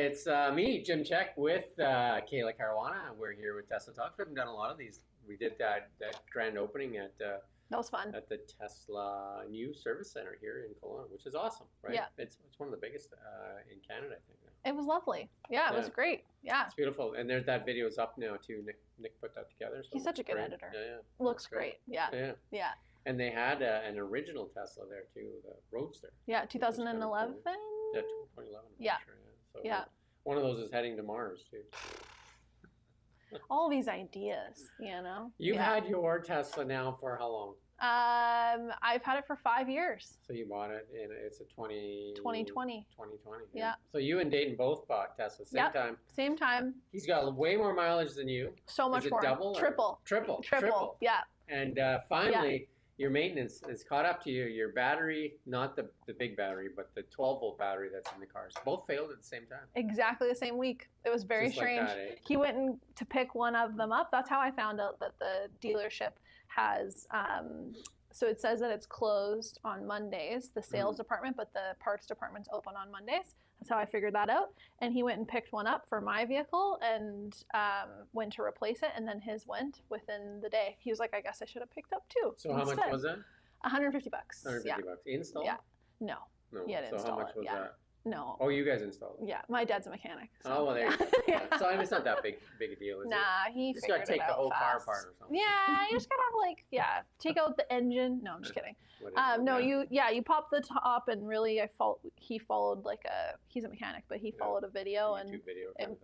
It's me, Jim Check, with Kayla Caruana. We're here with Tesla Talks. We haven't done a lot of these. We did that grand opening at that was fun at the Tesla new service center here in Kelowna, which is awesome, right? Yeah. It's one of the biggest in Canada, I think. Now. It was lovely. Yeah, it was great. Yeah. It's beautiful. And there's that video is up now, too. Nick put that together. So he's such a good editor. Yeah. Looks great. Yeah. Yeah. And they had an original Tesla there, too, the Roadster. Yeah, 2011? Yeah, 2011. Yeah. Sure, So one of those is heading to Mars, too. All these ideas, you know. You've had your Tesla now for how long? I've had it for 5 years. So you bought it, and it's a 2020. 2020. Yeah. So you and Dayton both bought Tesla same time. Same time. He's got way more mileage than you. So much more. Double? Triple. Triple. Yeah. And finally, your maintenance is caught up to you. Your battery, not the big battery, but the 12-volt battery that's in the cars, both failed at the same time. Exactly the same week. It was very strange. Like that, eh? He went to pick one of them up. That's how I found out that the dealership has, so it says that it's closed on Mondays, the sales department, but the parts department's open on Mondays. That's how I figured that out. And he went and picked one up for my vehicle and went to replace it. And then his went within the day. He was like, I guess I should have picked up two. So how much was that? $150. $150. Installed? Yeah. No. Yeah, so how much was that? No. Oh, you guys installed it? Yeah, my dad's a mechanic. So. Oh, well, there you go. So I mean, it's not that big a deal, is it? Nah, he just got to take the whole car apart or something. Yeah, you just gotta take out the engine. No, I'm just kidding. You pop the top and really he followed he's a mechanic, but he followed a video and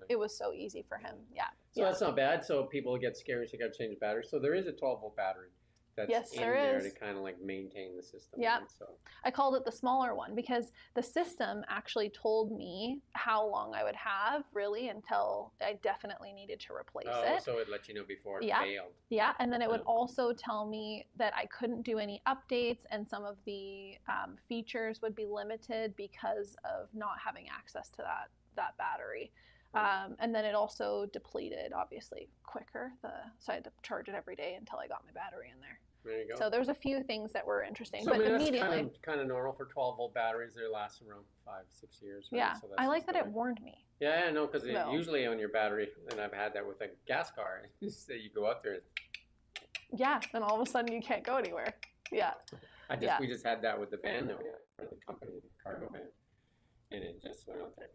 it was so easy for him. Yeah. So that's not bad. So people get scared, so you got to change the battery. So there is a 12-volt battery. That's in there to kind of like maintain the system. Yeah. Right? So I called it the smaller one because the system actually told me how long I would have really until I definitely needed to replace it. So it let you know before it failed. Yeah, and then it would also tell me that I couldn't do any updates and some of the features would be limited because of not having access to that battery. And then it also depleted, obviously, quicker. So I had to charge it every day until I got my battery in there. There you go. So there's a few things that were interesting. So but immediately, that's kind of normal for 12-volt batteries. They last around 5-6 years. Right? Yeah, so I like that it warned me. Yeah, I know, because usually on your battery, and I've had that with a gas car, you go out there. Yeah, and all of a sudden you can't go anywhere. Yeah. We just had that with the van that we had for the company, the cargo van, and it just went out there.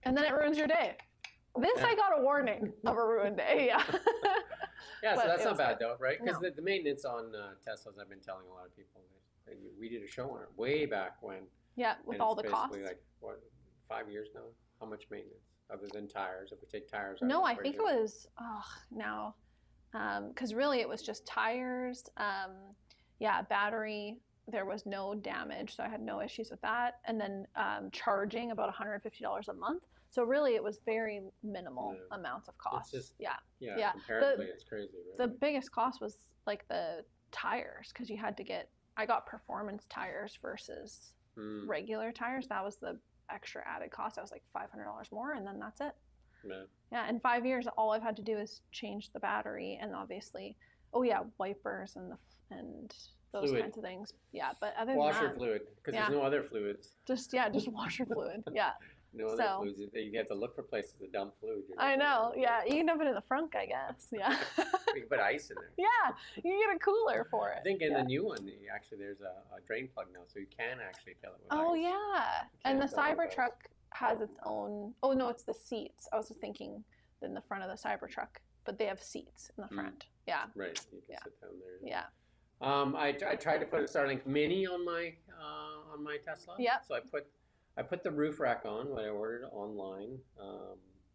And then it ruins your day. I got a warning of a ruined day. Yeah. Yeah, so that's not bad though, right? Because the maintenance on Teslas, I've been telling a lot of people, we did a show on it way back when. Yeah, with all the costs. Like, 5 years now? How much maintenance other than tires? If we take tires out. No, I think it was, because really it was just tires, battery. There was no damage, so I had no issues with that. And then charging about $150 a month. So really, it was very minimal amounts of cost. It's just, yeah. Comparatively, it's crazy. Right? The biggest cost was like the tires, because I got performance tires versus regular tires. That was the extra added cost. That was like $500 more, and then that's it. Yeah. In 5 years, all I've had to do is change the battery, and obviously, wipers and those fluid. Kinds of things. Yeah, but other than washer that, fluid, because there's no other fluids. Just washer fluid. Yeah. No other fluids. You have to look for places to dump fluid. I know. Yeah, you can dump it in the front, I guess. Yeah. You can put ice in there. Yeah, you can get a cooler for it. I think in the new one, there's a drain plug now, so you can actually fill it with ice. Oh yeah, and the Cybertruck has its own. Oh no, it's the seats. I was just thinking in the front of the Cybertruck, but they have seats in the front. Yeah. Right. You can sit down there. Yeah. I tried to put a Starlink Mini on my Tesla. Yeah. So I put the roof rack on when I ordered online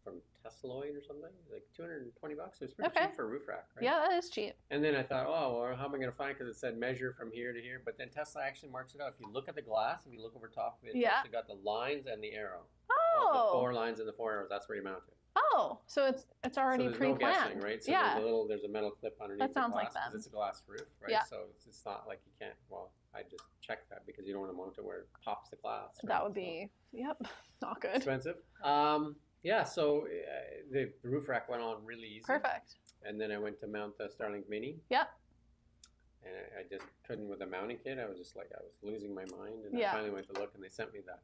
from Tesloid or something, like $220. It was pretty cheap for a roof rack, right? Yeah, that is cheap. And then I thought, how am I going to find it? Because it said measure from here to here. But then Tesla actually marks it out. If you look at the glass, if you look over top of it, it's actually got the lines and the arrow. Oh. The 4 lines and the 4 arrows. That's where you mount it. Oh, so it's already pre-planned. No guessing, right? So there's a metal clip underneath that sounds the glass, like that. because it's a glass roof, right? Yeah. So it's not like you can't. Well, I just checked that because you don't want to mount it where it pops the glass. Right? That would be not good. Expensive. So the roof rack went on really easy. Perfect. And then I went to mount the Starlink Mini. Yeah. And I just couldn't with the mounting kit. I was just like, I was losing my mind. And I finally went to look, and they sent me that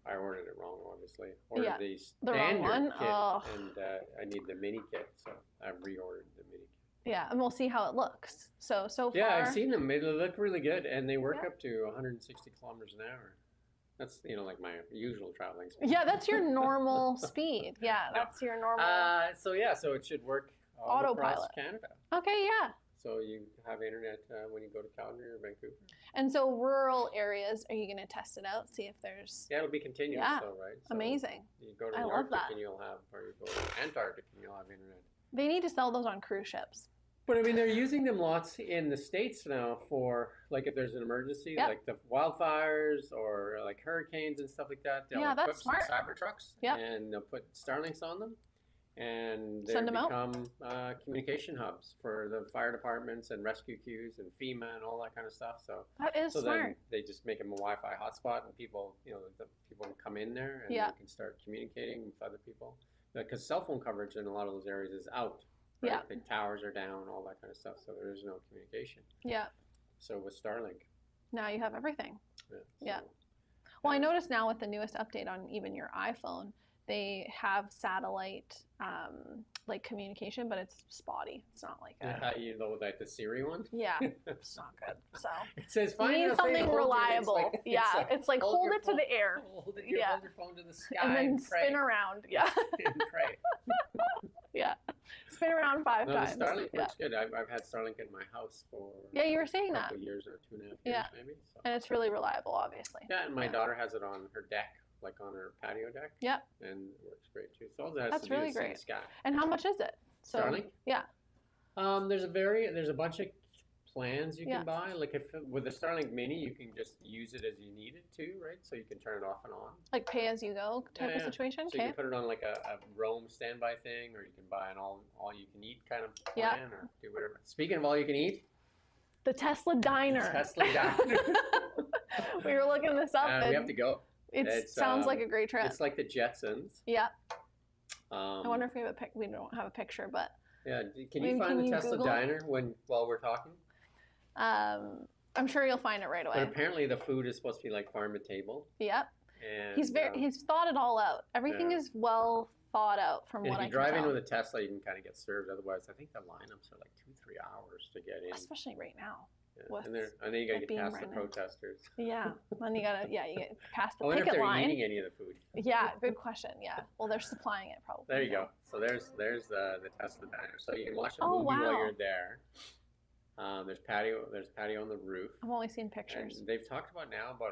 I ordered it wrong, obviously. Ordered Yeah, the the wrong standard one? kit, Oh. and I need the mini kit, so I reordered the mini kit. Yeah, and we'll see how it looks. So far. Yeah, I've seen them. They look really good, and they work Yeah. up to 160 kilometers an hour. That's like my usual traveling speed. Yeah, that's your normal speed. Yeah, that's your normal. So it should work all across Autopilot. Canada. Okay, yeah. So you have internet when you go to Calgary or Vancouver. And so rural areas, are you going to test it out, see if there's? Yeah, it'll be continuous, Yeah. though, right? So Amazing. You go to I the love Arctic that. and you'll have, or you go to Antarctic and you'll have internet. They need to sell those on cruise ships. But I mean, they're using them lots in the States now for, like, if there's an emergency, Yep. like the wildfires or like hurricanes and stuff like that. They'll Yeah, that's equip some smart. Cybertrucks Yep. and they'll put Starlinks on them. And they Send them out. become communication hubs for the fire departments and rescue queues and FEMA and all that kind of stuff. So That is then smart. they just make them a Wi-Fi hotspot, and people, the people can come in there and Yeah. they can start communicating with other people. Because cell phone coverage in a lot of those areas is out. Right? Yeah. The towers are down, all that kind of stuff. So there is no communication. Yeah. So with Starlink, Now you have everything. Yeah. so, Well, I noticed now with the newest update on even your iPhone, they have satellite like communication, but it's spotty. It's not like a, like the Siri one. yeah, it's not good. So It says you find need a thing, something hold it." reliable. It's like hold your it to the air Hold Yeah. Hold your phone to the sky and then pray. spin around. Yeah, And pray. yeah, spin around 5 No, times. the Starlink Yeah. works good. I've had Starlink in my house for Yeah, you were saying a that. couple of years or 2.5 years Yeah. maybe. So. And it's really reliable, obviously. Yeah, and my Yeah. daughter has it on her deck, like on her patio deck. Yep. And it works great too. So all it has That's to do really is see the great. sky. And how much is it? So Starlink? yeah. There's a bunch of plans you Yeah. can buy. Like with the Starlink Mini, you can just use it as you need it to, right? So you can turn it off and on. Like pay as you go type of Yeah. situation. So you Okay. can put it on like a roam standby thing, or you can buy an all you can eat kind of Yeah. plan, or do whatever. Speaking of all you can eat, The Tesla Diner. Tesla Diner. We were looking this up. We and have to go. It It's, sounds like a great trip. It's like the Jetsons. Yeah. I I wonder if we have a pic. We don't have a picture, but Yeah, can Maybe you find can the you Tesla Google? Diner while we're talking? I'm sure you'll find it right But away. apparently the food is supposed to be like farm to table. Yep. And He's thought it all out. Everything yeah. is well thought out from and what if I you can drive in tell. with a Tesla, you can kind of get served. Otherwise, I think the lineups are like 2-3 hours to get in. Especially right now. Yeah. with And then you gotta it get being past the right now. protesters. Yeah. Then you get past the I wonder if picket they're line. eating any of the food. Yeah, good question. Yeah. Well, they're supplying it probably. There you go. So there's the Tesla Diner. So you can watch a Oh, movie while wow. you're there. There's patio on the roof. I've only seen pictures. And they've talked about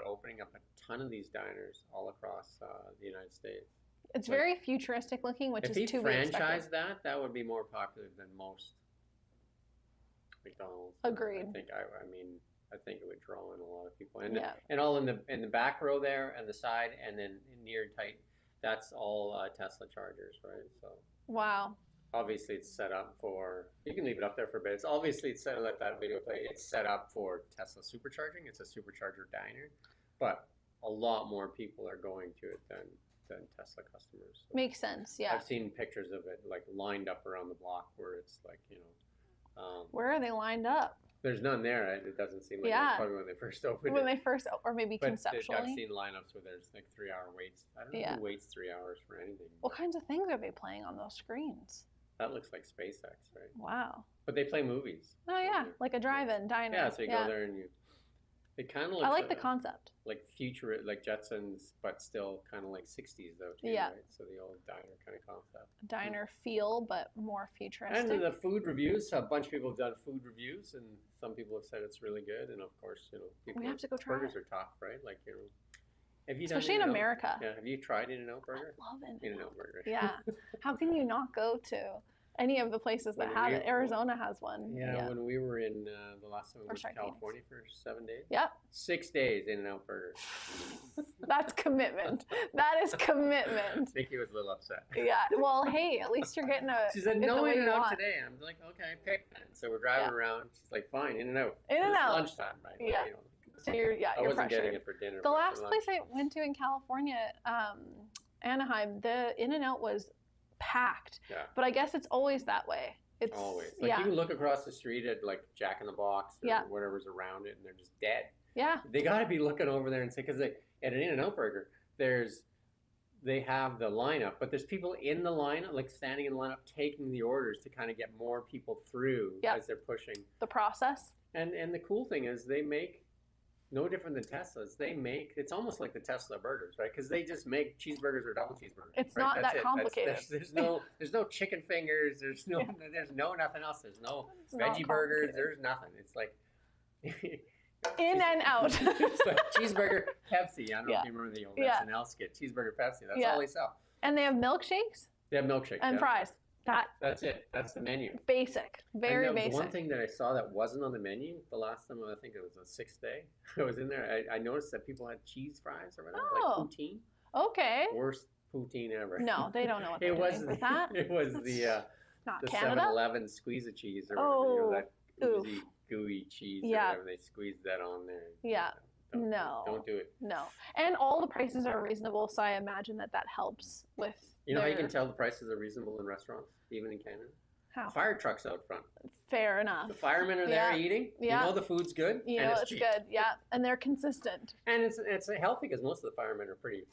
opening up a ton of these diners all across the United States. It's like, very futuristic looking, which If is he to be expected. franchised that would be more popular than most McDonald's. Agreed. I think it would draw in a lot of people. And Yeah. and all in the back row there and the side and then near tight, that's all Tesla chargers, right? So Wow. obviously it's set up for, you can leave it up there for a bit. It's set, let that video play. It's set up for Tesla supercharging. It's a supercharger diner, but a lot more people are going to it than Tesla customers. So Makes sense. Yeah. I've seen pictures of it like lined up around the block where it's like, Where are they lined up? there's none there. It doesn't seem like Yeah. it's probably when they first opened When it. they first, or maybe But conceptually. I've seen lineups where there's like 3-hour waits. I don't know Yeah. who waits 3 hours for anything. What kinds of things are they playing on those screens? That looks like SpaceX, right? Wow. But they play movies. Oh yeah, Yeah. like a drive-in diner. Yeah, so you go there and it kind of looks I like the concept. like future, like Jetsons, but still kind of like 60s though too, Yeah. right? So the old diner kind of concept. Diner feel, but more futuristic. And the food reviews, a bunch of people have done food reviews, and some people have said it's really good. And of course, people We have to go try burgers it. are tough, right? Like have you Especially in done In-N-Out? America. Yeah, have you tried In-N-Out Burger? I love it. In-N-Out Burger. Yeah. How can you not go to any of the places that When have we- it? Arizona has one. Yeah, when we were in the last time we Or went to sorry, Phoenix. California for 7 days. Yep. 6 days In-N-Out Burger. That's commitment. That is commitment. Nikki was a little upset. Yeah. Well, hey, at least you're getting a. She said, getting the no way you In-N-Out want. today. I'm like, okay, pick then. So we're driving Yeah. around. She's like, fine, In-N-Out. In-N-Out. It's lunchtime, right? Yeah. So you're I you're wasn't getting pressured. it for dinner. The but for last lunch. place I went to in California, Anaheim, the In-N-Out was packed. Yeah. But I guess it's always that way. It's Always. Like yeah. you can look across the street at like Jack in the Box or Yeah. whatever's around it, and they're just dead. Yeah. They got to be looking over there and say, because at an In-N-Out Burger, they have the lineup, but there's people in the lineup, like standing in the lineup, taking the orders to kind of get more people through as they're pushing the process. And the cool thing is they make no different than Teslas. They make it's almost like the Tesla burgers, right? Because they just make cheeseburgers or double cheeseburgers. It's right? not that complicated. There's no chicken fingers. There's no nothing else. There's no veggie burgers. There's nothing. It's like in and out. It's like cheeseburger, Pepsi. I don't know if you remember the old SNL skit. Cheeseburger, Pepsi. That's all they sell. And they have milkshakes. They have milkshakes and fries. That's it. That's the menu. Basic. Very basic. The one thing that I saw that wasn't on the menu the last time, I think it was the 6th day I was in there, I noticed that people had cheese fries or whatever, like poutine. Okay. Worst poutine ever. No, they don't know what they're doing with that. It was the 7-Eleven squeeze-a-cheese or whatever, that oozy, gooey cheese or whatever. They squeezed that on there. Yeah. Don't do it. No. And all the prices are reasonable, so I imagine that helps with how you can tell the prices are reasonable in restaurants, even in Canada? How? Fire trucks out front. Fair enough. The firemen are there eating. Yeah. You know the food's good. You and know it's cheap. good. Yeah, and they're consistent. And it's healthy because most of the firemen are pretty,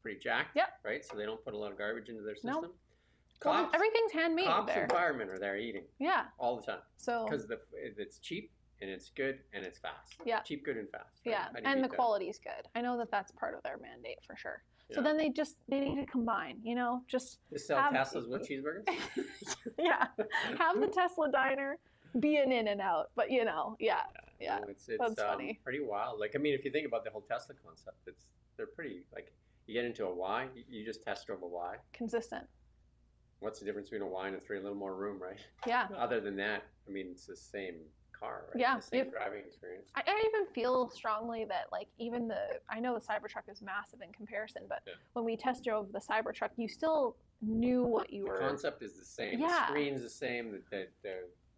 pretty jacked. Yep. Right, so they don't put a lot of garbage into their system. No. Cops, everything's handmade cops there. and firemen are there eating. Yeah. All the time. So because it's cheap and it's good and it's fast. Yeah. Cheap, good, and fast. Right? Yeah, and the quality's good. I know that that's part of their mandate for sure. So then they need to combine, just sell Teslas with cheeseburgers. Yeah, have the Tesla diner be an in and out, but yeah. No, it's that's funny. Pretty wild. Like, I mean, if you think about the whole Tesla concept, they're pretty, like, you get into a Y, you just test drove a Y. Consistent. What's the difference between a Y and a 3? A little more room, right? Yeah. Other than that, I mean, it's the same car, right? Yeah. The same driving experience. I even feel strongly that, like, even I know the Cybertruck is massive in comparison, but when we test drove the Cybertruck, you still knew what you were. The concept is the same. Yeah. The screen's the same. The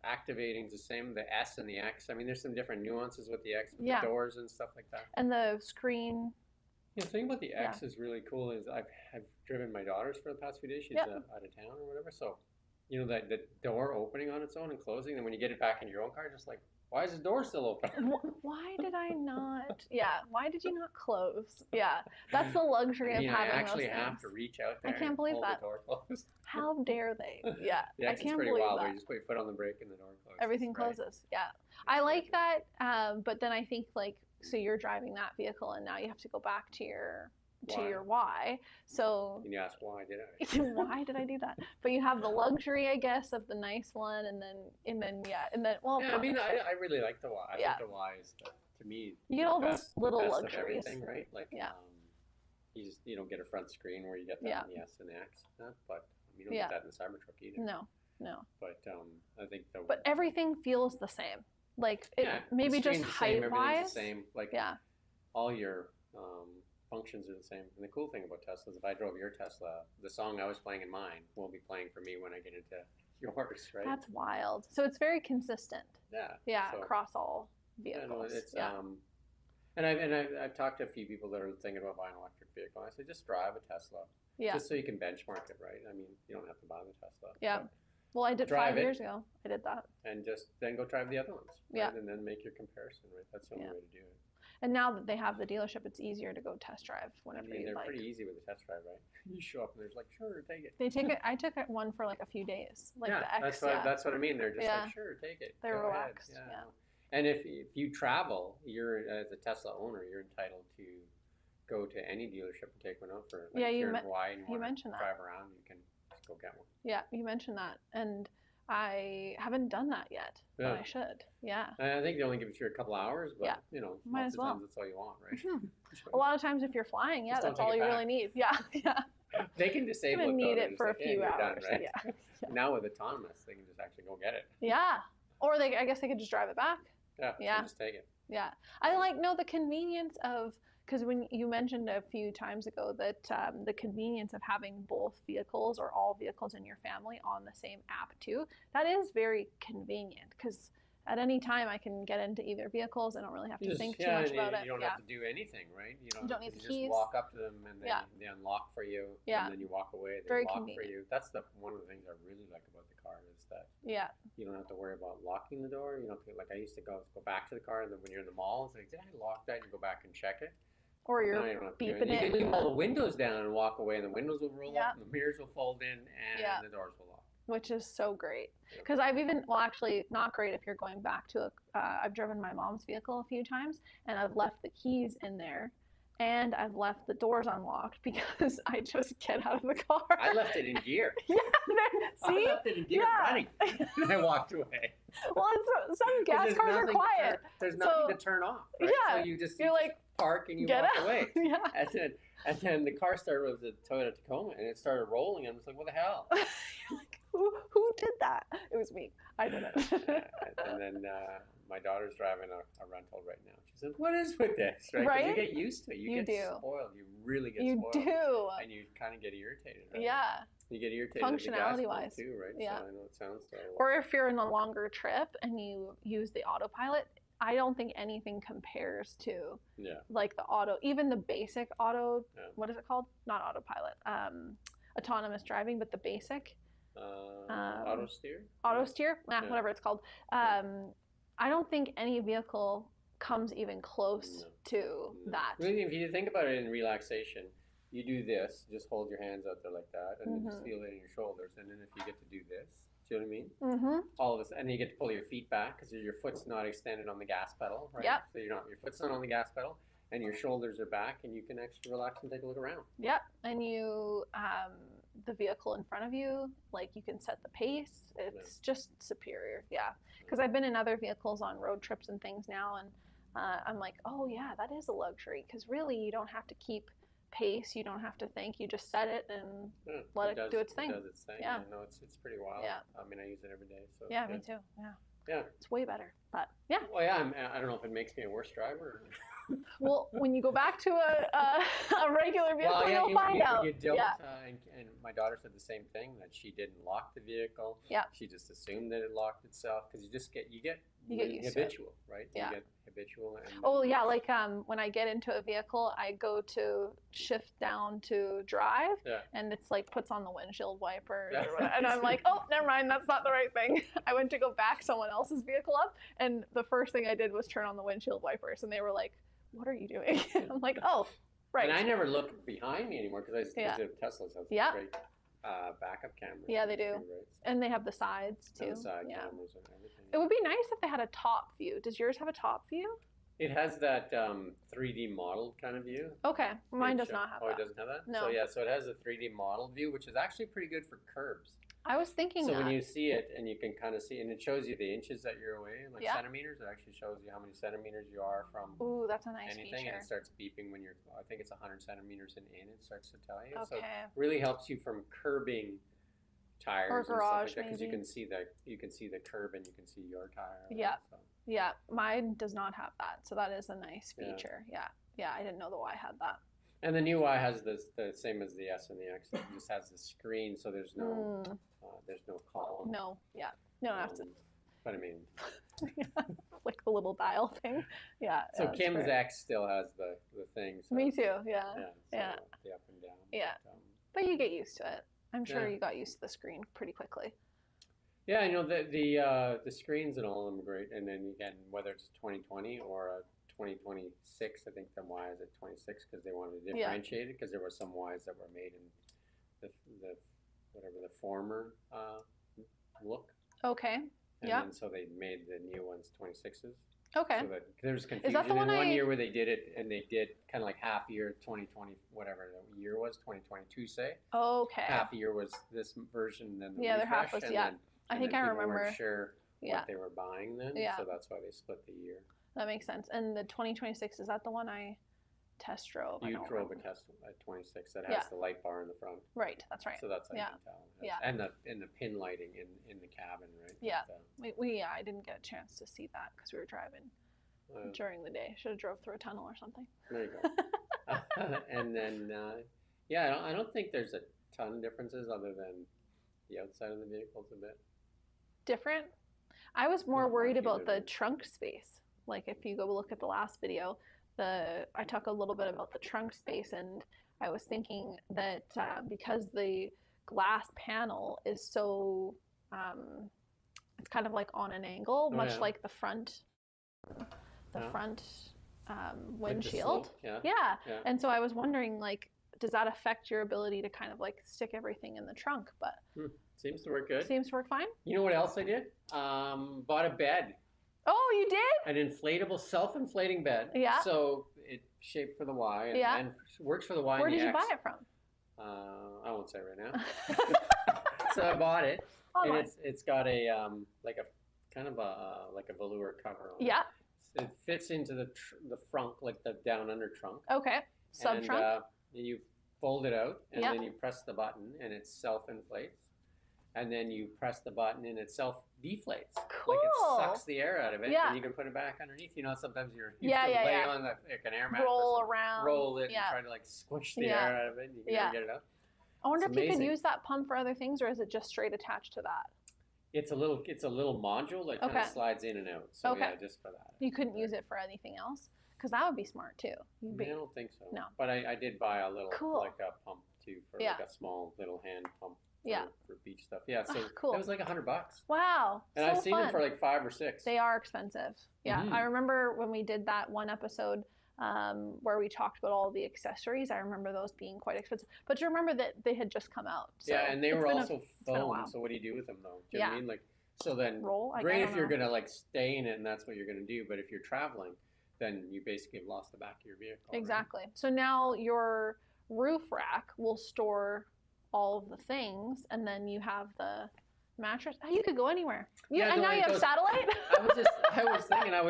activating's the same. The S and the X. I mean, there's some different nuances with the X, with the doors and stuff like that. And the screen. The thing about the X is really cool is I've driven my daughters for the past few days. She's out of town or whatever, so. That the door opening on its own and closing, and when you get it back in your own car, just like, why is the door still open? Why did I not? Yeah, why did you not close? Yeah, that's the luxury of having I actually those things. have to reach out there. I can't believe hold that. The door closed. How dare they? Yeah, the I X can't is pretty believe wild. that. Where you just put your foot on the brake and the door closes. Everything closes. Yeah, I like that. But then I think, like, so you're driving that vehicle, and now you have to go back to your why. So and you ask, why did I? Why did I do that? But you have the luxury, I guess, of the nice one, and then well. Yeah, I mean, I really like the Y. I think the Y is to me. You get all those little luxuries, everything, right? Like, you don't get a front screen where you get that in the S and the X, but you don't get that in the Cybertruck either. No. But I think But everything feels the same. Like maybe just height wise. The same. Like all your functions are the same. And the cool thing about Tesla is if I drove your Tesla, the song I was playing in mine will be playing for me when I get into yours, right? That's wild. So it's very consistent. Yeah. Across all vehicles. And I've talked to a few people that are thinking about buying an electric vehicle. I say just drive a Tesla. Yeah. Just so you can benchmark it, right? I mean, you don't have to buy the Tesla. Yeah. Well, I did 5 years ago. I did that. And then go drive the other ones. Right? Yeah. And then make your comparison, right? That's the only way to do it. And now that they have the dealership, it's easier to go test drive whenever you like. They're pretty easy with the test drive, right? You show up and there's like, sure, take it. They take it. I took one for like a few days. Like the X. That's what I mean. They're just like, sure, take it. They're relaxed. Yeah. And if you travel, you're as a Tesla owner, you're entitled to go to any dealership and take one out for. Like, you mentioned that. Drive around, you can just go get one. Yeah, you mentioned that, and I haven't done that yet, but I should. Yeah. I think they only give it to you a couple hours, but might most as well. of the times that's all you want, right? Mm-hmm. A lot of times if you're flying, that's all you really need. Yeah. They can disable it. Need it for a few hours. Done, right? Yeah. Now with autonomous, they can just actually go get it. Yeah. Or I guess they could just drive it back. Yeah. So just take it. Yeah. I the convenience of. Because when you mentioned a few times ago that the convenience of having both vehicles or all vehicles in your family on the same app too, that is very convenient because at any time I can get into either vehicles. I don't really have to think too much about it. You don't have to do anything, right? You don't need the just keys. walk up to them and they unlock for you. And then you walk away. They lock for you. That's one of the things I really like about the car is that you don't have to worry about locking the door. You know, like I used to go back to the car and then when you're in the mall, it's like, did I lock that? You go back and check it. Or No, you're you don't have to do beeping anything. You it. can leave all the windows down and walk away, and the windows will roll Yeah. up, and the mirrors will fold in, and Yeah. the doors will lock. Which is so great. Yeah. Because I've even, well, actually, not great if you're going back to I've driven my mom's vehicle a few times, and I've left the keys in there, and I've left the doors unlocked because I just get out of the car. I left it in gear. Yeah, see? I left it in gear running, and I walked away. Well, some gas cars are quiet. There's nothing to turn off. Right? Yeah. So you just like, park and you get walk out. away. Yeah. And then the car started with the Toyota Tacoma, and it started rolling. And I was like, "What the hell?" You're like, who did that? It was me. I did it. And then my daughter's driving a rental right now. She says, "What is with this?" Right? 'Cause Right? you get used to it. You get do. spoiled. You really get You spoiled. do. And you kind of get irritated. Right? Yeah. You get irritated at the gas pump Functionality-wise. too, right? Yeah. So I know it sounds terrible. Or if you're in a longer trip and you use the autopilot, I don't think anything compares to like the auto, even the basic auto. Yeah. What is it called? Not autopilot. Autonomous driving, but the basic. Auto steer. Auto steer. Yeah. Whatever it's called. I don't think any vehicle comes even close to that. I mean, if you think about it in relaxation, you do this, just hold your hands out there like that, and then just feel it in your shoulders. And then if you get to do this, do you know what I mean? Mm-hmm. All of this, and you get to pull your feet back because your foot's not extended on the gas pedal, right? Yep. So your foot's not on the gas pedal, and your shoulders are back, and you can actually relax and take a look around. Yep. And you, the vehicle in front of you, like you can set the pace. It's just superior. Yeah. Because I've been in other vehicles on road trips and things now, and I'm like, oh yeah, that is a luxury. Because really, you don't have to keep pace. You don't have to think. You just set it and let it do its thing. It does its thing. Yeah. No, it's pretty wild. Yeah. I mean, I use it every day. So yeah, me too. Yeah. Yeah. It's way better. But yeah. Well, yeah. I don't know if it makes me a worse driver. Well, when you go back to a regular vehicle, you'll find out. You don't, yeah. And my daughter said the same thing, that she didn't lock the vehicle. Yeah. She just assumed that it locked itself because you get used habitual, right? Yeah. You get habitual. And oh yeah, like when I get into a vehicle, I go to shift down to drive, and it's like puts on the windshield wipers, and I'm like, oh, never mind, that's not the right thing. I went to go back someone else's vehicle up, and the first thing I did was turn on the windshield wipers, and they were like, what are you doing? I'm like, oh, right. And I never look behind me anymore because Teslas have great backup cameras. Yeah, they do. Too, right? And they have the sides too. And the side cameras and everything. It would be nice if they had a top view. Does yours have a top view? It has that 3D model kind of view. Okay, mine does not have that. Oh, it doesn't have that? No. So it has a 3D model view, which is actually pretty good for curbs. I was thinking so that. when you see it, and you can kind of see, and it shows you the inches that you're away, like centimeters. It actually shows you how many centimeters you are from Ooh, that's a nice anything, feature. and it starts beeping when you're. I think it's 100 centimeters in. It starts to tell you. Okay. So it really helps you from curbing tires or garage, and stuff like that, because you can see the curb and you can see your tire. Yeah. So. Yeah, mine does not have that, so that is a nice feature. Yeah, I didn't know the Y had that. And the new Y has the same as the S and the X. It just has the screen, so there's no column. No, you don't have to. But I mean, flick the little dial thing. Yeah. So Kim's X still has the thing. So me too. Yeah. The up and down. Yeah. But you get used to it. I'm sure you got used to the screen pretty quickly. Yeah, I know the screens and all of them are great. And then again, whether it's 2020 or 2026, I think the Y is at 26 because they wanted to differentiate it because there were some Ys that were made in the former look. Okay. And then so they made the new ones 26s. Okay. So that there's confusion. Is that the one in one year where they did it, and they did kind of like half year 2020, whatever the year was, 2022, say. Okay. Half a year was this version, and then the their half was I think I remember. Weren't sure what they were buying then, so that's why they split the year. That makes sense. And the 2026, is that the one I test drove? You drove a test at 26 that has the light bar in the front. Right, that's right. So that's how you can tell. And the pin lighting in the cabin, right? Yeah. I didn't get a chance to see that because we were driving during the day. Should have drove through a tunnel or something. There you go. And then, I don't think there's a ton of differences other than the outside of the vehicle's a bit different. I was more worried about the trunk space. Like if you go look at the last video, I talk a little bit about the trunk space, and I was thinking that because the glass panel is so, it's kind of like on an angle, much like the front windshield. slope, yeah. Yeah. Yeah. And so I was wondering, like, does that affect your ability to kind of like stick everything in the trunk? But Seems to work good. seems to work fine. You know what else I did? Bought a bed. Oh, you did? An inflatable, self-inflating bed. Yeah. So it's shaped for the Y and works for the Y Where and the did you X. buy it from? I won't say right now. So I bought it, Online. and it's got a like a kind of a like a velour cover on it. Yeah. It fits into the front, like the down under trunk. Okay. Sub trunk. And you fold it out, and Yeah. then you press the button, and it self-inflates. And then you press the button, and it self-deflates. Cool. Like it sucks the air out of it, Yeah. and you can put it back underneath. You know, sometimes you Yeah, have to yeah, lay yeah. on like an air mattress, Roll and around. roll it, Yeah. and try to like squish the Yeah. air out of it, and you Yeah. gotta get it out. I wonder It's if you can amazing. use that pump for other things, or is it just straight attached to that? It's a little module that kind Okay. of slides in and out. So Okay. yeah, just for that. You couldn't use it for anything else? Because that would be smart too. You'd I be, don't think so. No. But I did buy a little Cool. like a pump too for Yeah. like a small little hand pump. Yeah. For beach stuff. Yeah. So Cool. that was like $100. wow. And so I've seen fun. them for like 5 or 6. They are expensive. Yeah. Mhm. I remember when we did that one episode where we talked about all the accessories. I remember those being quite expensive. But you remember that they had just come out. So yeah, and they it's were been also been a foam. while. So what do you do with them though? Do you know what I Yeah. mean? Like, so then roll. I great don't if you're know. gonna like stay in it and that's what you're gonna do. But if you're traveling, then you basically have lost the back of your vehicle. right? Exactly. So now your roof rack will store all of the things, and then you have the mattress. Oh, you could go anywhere. Yeah, and no, now it you have goes- satellite. I was thinking I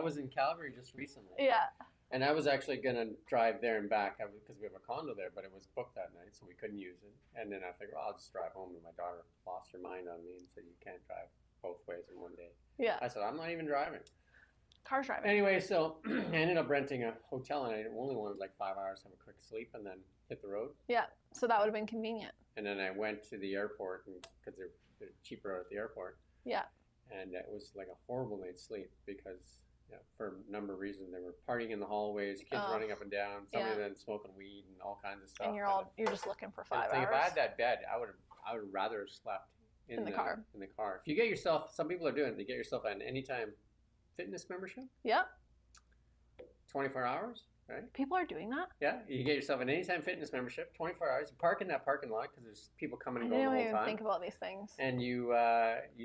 was in Calgary just recently. Yeah. And I was actually gonna drive there and back because we have a condo there, but it was booked that night, so we couldn't use it. And then I figured, well, I'll just drive home. And my daughter lost her mind on me and said, "You can't drive both ways in one day." Yeah. I said, "I'm not even driving." Car's driving. Anyway, so I ended up renting a hotel, and I only wanted like 5 hours to have a quick sleep and then hit the road. Yeah. So that would have been convenient. And then I went to the airport because they're cheaper out at the airport. Yeah. And it was like a horrible night's sleep because for a number of reasons they were partying in the hallways, kids running up and down, somebody then smoking weed and all kinds of stuff. And you're just looking for 5 If I hours. had that bed, I would rather have slept In the car. In the car. If you get yourself, some people are doing it. They get yourself an anytime fitness membership. Yep. 24 hours, right? People are doing that. Yeah, you get yourself an anytime fitness membership, 24 hours. You park in that parking lot because there's people coming I and going the don't whole even time. think about these things. And you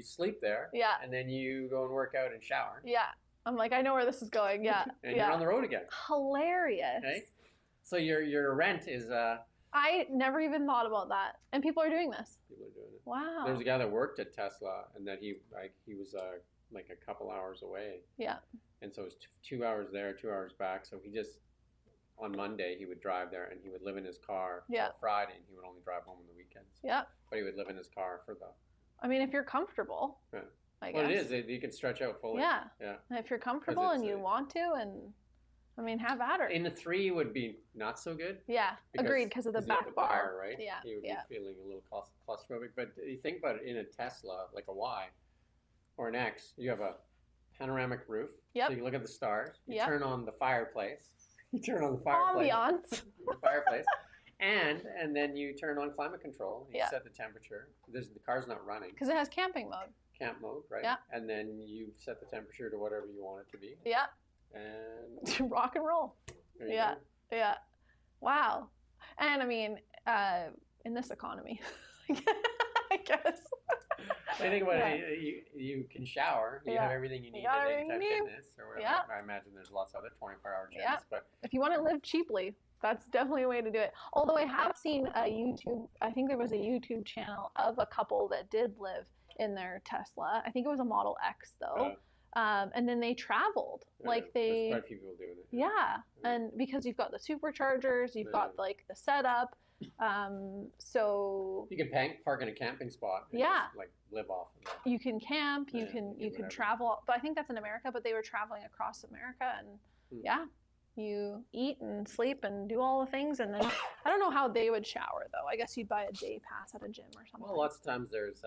sleep there. Yeah. And then you go and work out and shower. Yeah. I'm like, I know where this is going. Yeah. And yeah. you're on the road again. Hilarious. Right? So your rent is I never even thought about that. And people are doing this. people are doing it. Wow. There's a guy that worked at Tesla, and then he was like a couple hours away. Yeah. And so it was 2 hours there, 2 hours back. So he just on Monday he would drive there, and he would live in his car Yeah. till Friday, and he would only drive home on the weekends. Yeah. But he would live in his car for the. I mean, if you're comfortable, Yeah. I guess. Well, it is. You can stretch out fully. Yeah. Yeah. If you're comfortable and it's you a- want to, and I mean, have at her. In the 3 would be not so good. Yeah. Agreed, because of the you have back bar. right? Yeah. You would Yeah. be feeling a little claustrophobic. But you think about it, in a Tesla, like a Y or an X, you have a panoramic roof. Yep. So you look at the stars. You Yep. turn on the fireplace. You turn on the fireplace. Ambiance. The fireplace. And then you turn on climate control. You Yeah. set the temperature. The car's not running. Because it has camping mode. Camp mode, right? Yeah. And then you set the temperature to whatever you want it to be. Yeah. And Rock and roll. there you Yeah. go. Yeah. Wow. And I mean, in this economy, I guess. I think about Yeah. it, you can shower. You Yeah. have everything you need got at everything Anytime you need. Fitness or whatever. Yeah. I imagine there's lots of other 24-hour gyms. Yeah. But If you want to live cheaply, that's definitely a way to do it. Although I have seen a YouTube, I think there was a YouTube channel of a couple that did live in their Tesla. I think it was a Model X though. And then they traveled. Like there's quite a few people doing it. yeah. Yeah. And because you've got the superchargers, you've got like the setup. So You can park in a camping spot. And Yeah. Just, like live off of that. you can camp, you Yeah, can you can whatever. travel. But I think that's in America, but they were traveling across America and yeah. You eat and sleep and do all the things, and then I don't know how they would shower though. I guess you'd buy a day pass at a gym or something. Well, lots of times there's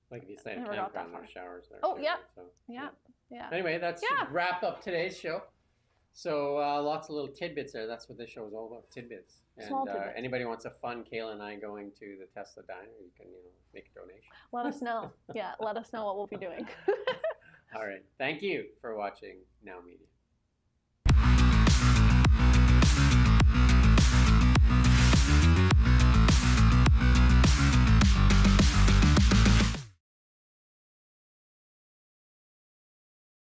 like if you stay in a Never got that campground, there's far. showers there. Oh, too, yeah. right? So, Yeah. Anyway, that's Yeah. to wrap up today's show. So lots of little tidbits there. That's what this show is all about, tidbits. And Small tidbits. anybody wants to fund Kayla and I going to the Tesla diner, you can make a donation. Let us know. Yeah, let us know what we'll be doing. All right. Thank you for watching Now Media.